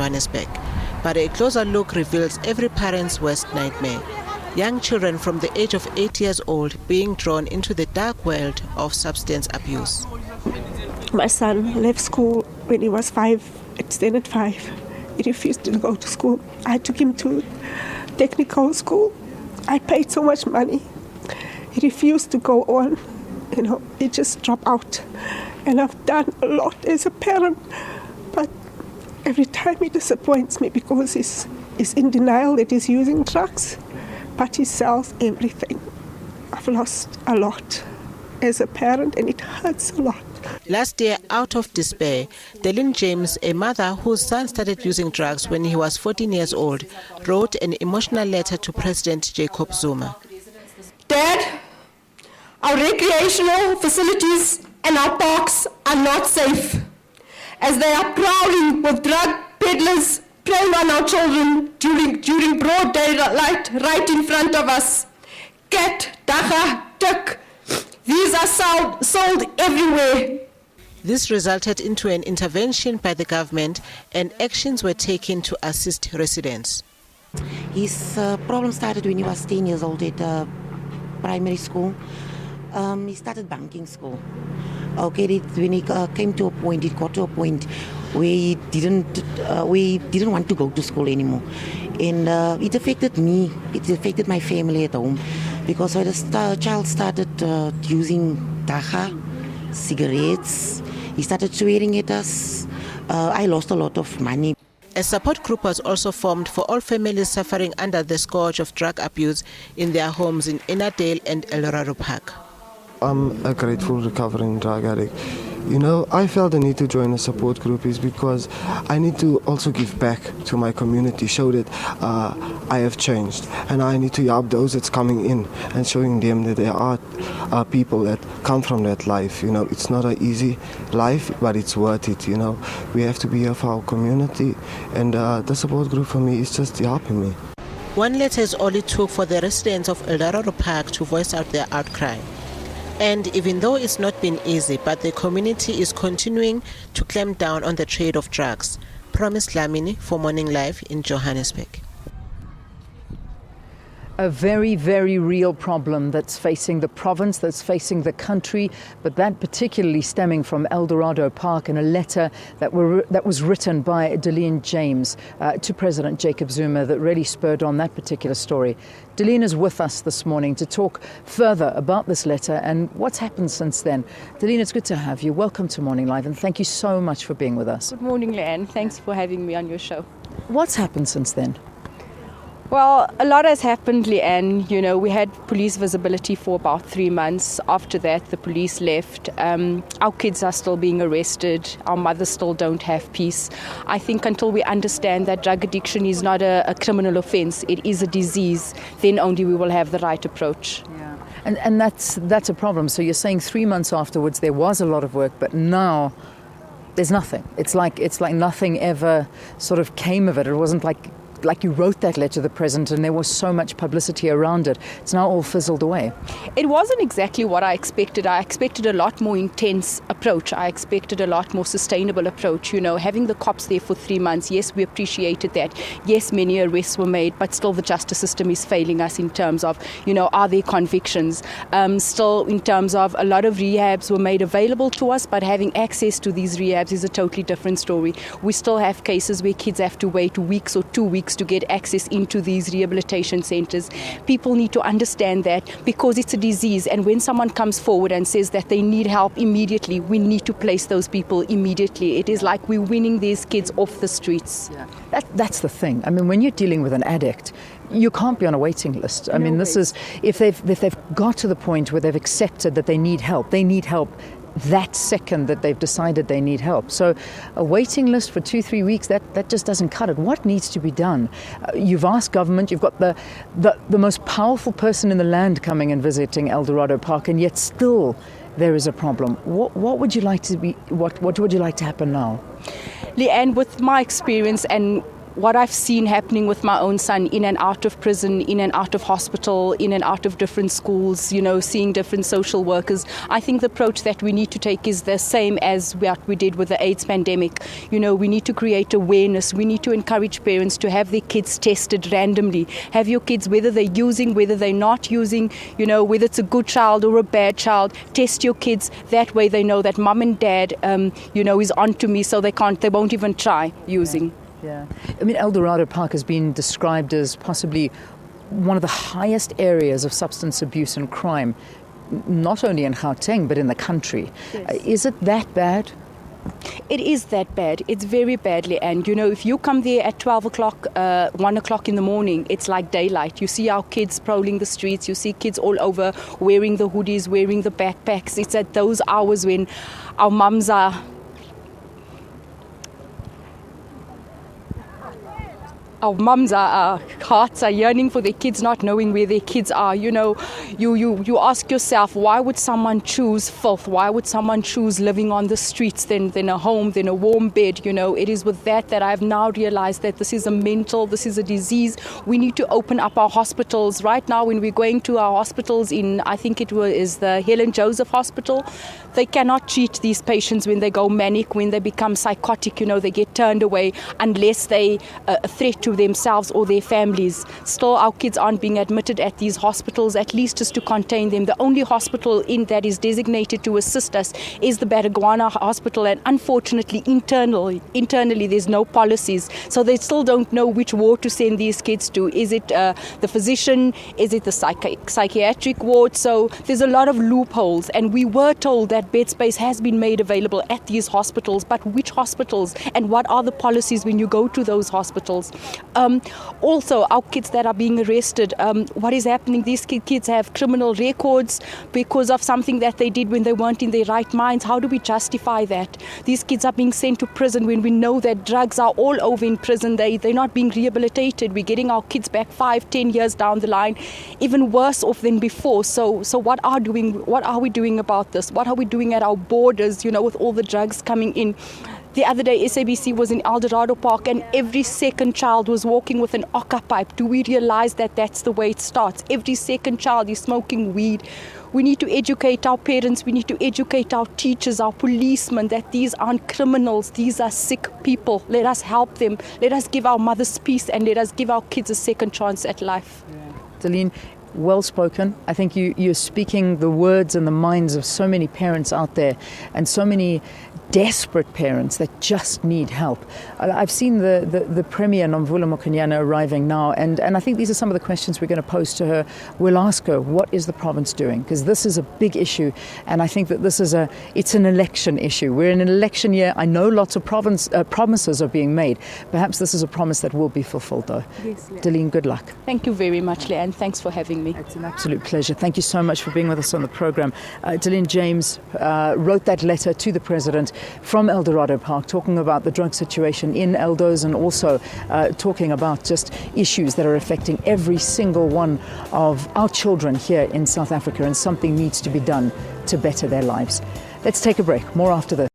Johannesburg. But a closer look reveals every parent's worst nightmare. Young children from the age of 8 years old being drawn into the dark world of substance abuse. My son left school when he was 5, extended 5. He refused to go to school. I took him to technical school. I paid so much money. He refused to go on. He just dropped out. And I've done a lot as a parent. But every time he disappoints me because he's in denial that he's using drugs. But he sells everything. I've lost a lot as a parent, and it hurts a lot. Last year, out of despair, Derleen James, a mother whose son started using drugs when he was 14 years old, wrote an emotional letter to President Jacob Zuma. Dad, our recreational facilities and our parks are not safe, as they are prowling with drug peddlers preying on our children during broad daylight right in front of us. Cat, dagga, tuk. These are sold everywhere. This resulted into an intervention by the government, and actions were taken to assist residents. His problem started when he was 10 years old at primary school. He started banking school. Okay, when he came to a point, it got to a point where he didn't want to go to school anymore. And it affected me, it affected my family at home, because when the child started using dagga, cigarettes, he started swearing at us. I lost a lot of money. A support group was also formed for all families suffering under the scourge of drug abuse in their homes in Innerdale and Eldorado Park. I'm a grateful recovering drug addict. I felt the need to join a support group is because I need to also give back to my community, show that I have changed, and I need to help those that's coming in and showing them that there are people that come from that life. It's not an easy life, but it's worth it. We have to be here for our community, and the support group for me is just helping me. One letter is all it took for the residents of Eldorado Park to voice out their outcry. And even though it's not been easy, but the community is continuing to clamp down on the trade of drugs. Promise Dlamini for Morning Live in Johannesburg. A very, very real problem that's facing the province, that's facing the country, but that particularly stemming from Eldorado Park in a letter that was written by Derleen James to President Jacob Zuma that really spurred on that particular story. Derleen is with us this morning to talk further about this letter and what's happened since then. Derleen, it's good to have you. Welcome to Morning Live, and thank you so much for being with us. Good morning, Leanne. Thanks for having me on your show. What's happened since then? Well, a lot has happened, Leanne. We had police visibility for about 3 months. After that, the police left. Our kids are still being arrested. Our mothers still don't have peace. I think until we understand that drug addiction is not a criminal offence, it is a disease, then only we will have the right approach. Yeah. And that's a problem. So you're saying 3 months afterwards there was a lot of work, but now there's nothing. It's like nothing ever sort of came of it. It wasn't like you wrote that letter to the president and there was so much publicity around it. It's now all fizzled away. It wasn't exactly what I expected. I expected a lot more intense approach. I expected a lot more sustainable approach. Having the cops there for 3 months, yes, we appreciated that. Yes, many arrests were made, but still the justice system is failing us in terms of, are there convictions? Still in terms of a lot of rehabs were made available to us, but having access to these rehabs is a totally different story. We still have cases where kids have to wait weeks or 2 weeks to get access into these rehabilitation centres. People need to understand that because it's a disease, and when someone comes forward and says that they need help immediately, we need to place those people immediately. It is like we're winning these kids off the streets. Yeah. That's the thing. I mean, when you're dealing with an addict, you can't be on a waiting list. I mean, this is, if they've got to the point where they've accepted that they need help that second that they've decided they need help. So a waiting list for 2-3 weeks, that just doesn't cut it. What needs to be done? You've asked government, you've got the most powerful person in the land coming and visiting Eldorado Park, and yet still there is a problem. What would you like to be? What would you like to happen now? Leanne, with my experience and what I've seen happening with my own son in and out of prison, in and out of hospital, in and out of different schools, seeing different social workers, I think the approach that we need to take is the same as what we did with the AIDS pandemic. We need to create awareness. We need to encourage parents to have their kids tested randomly. Have your kids, whether they're using, whether they're not using, whether it's a good child or a bad child, test your kids. That way they know that mom and dad, is on to me, so they won't even try using. Yeah. I mean, Eldorado Park has been described as possibly one of the highest areas of substance abuse and crime, not only in Gauteng, but in the country. Yes. Is it that bad? It is that bad. It's very badly. And, if you come there at 12 o'clock, 1 o'clock in the morning, it's like daylight. You see our kids prowling the streets. You see kids all over wearing the hoodies, wearing the backpacks. It's at those hours when our mums are... Our mums our hearts are yearning for their kids, not knowing where their kids are. You ask yourself, why would someone choose filth? Why would someone choose living on the streets than a home, than a warm bed? It is with that I've now realized that this is a disease. We need to open up our hospitals. Right now, when we're going to our hospitals I think it is the Helen Joseph Hospital, they cannot treat these patients when they go manic, when they become psychotic. They get turned away unless they a threat to themselves or their families. Still, our kids aren't being admitted at these hospitals, at least just to contain them. The only hospital that is designated to assist us is the Baragwana Hospital, and unfortunately, internally there's no policies. So they still don't know which ward to send these kids to. Is it the physician? Is it the psychiatric ward? So there's a lot of loopholes, and we were told that bed space has been made available at these hospitals, but which hospitals and what are the policies when you go to those hospitals? Also, our kids that are being arrested, what is happening? These kids have criminal records because of something that they did when they weren't in their right minds. How do we justify that? These kids are being sent to prison when we know that drugs are all over in prison. They're not being rehabilitated. We're getting our kids back 5-10 years down the line, even worse off than before. So what are we doing about this? What are we doing at our borders, with all the drugs coming in? The other day, SABC was in Eldorado Park, and every second child was walking with an oka pipe. Do we realize that that's the way it starts? Every second child is smoking weed. We need to educate our parents. We need to educate our teachers, our policemen, that these aren't criminals. These are sick people. Let us help them. Let us give our mothers peace, and let us give our kids a second chance at life. Derleen, well spoken. I think you're speaking the words and the minds of so many parents out there, and so many desperate parents that just need help. I've seen the Premier, Nomvula Mokonyane, arriving now, and I think these are some of the questions we're going to pose to her. We'll ask her, what is the province doing? Because this is a big issue, and I think that it's an election issue. We're in an election year. I know lots of promises are being made. Perhaps this is a promise that will be fulfilled, though. Yes, Leanne. Derleen, good luck. Thank you very much, Leanne. Thanks for having me. It's an absolute pleasure. Thank you so much for being with us on the program. Derleen James wrote that letter to the President from Eldorado Park, talking about the drug situation in Eldos, and also talking about just issues that are affecting every single one of our children here in South Africa, and something needs to be done to better their lives. Let's take a break. More after this.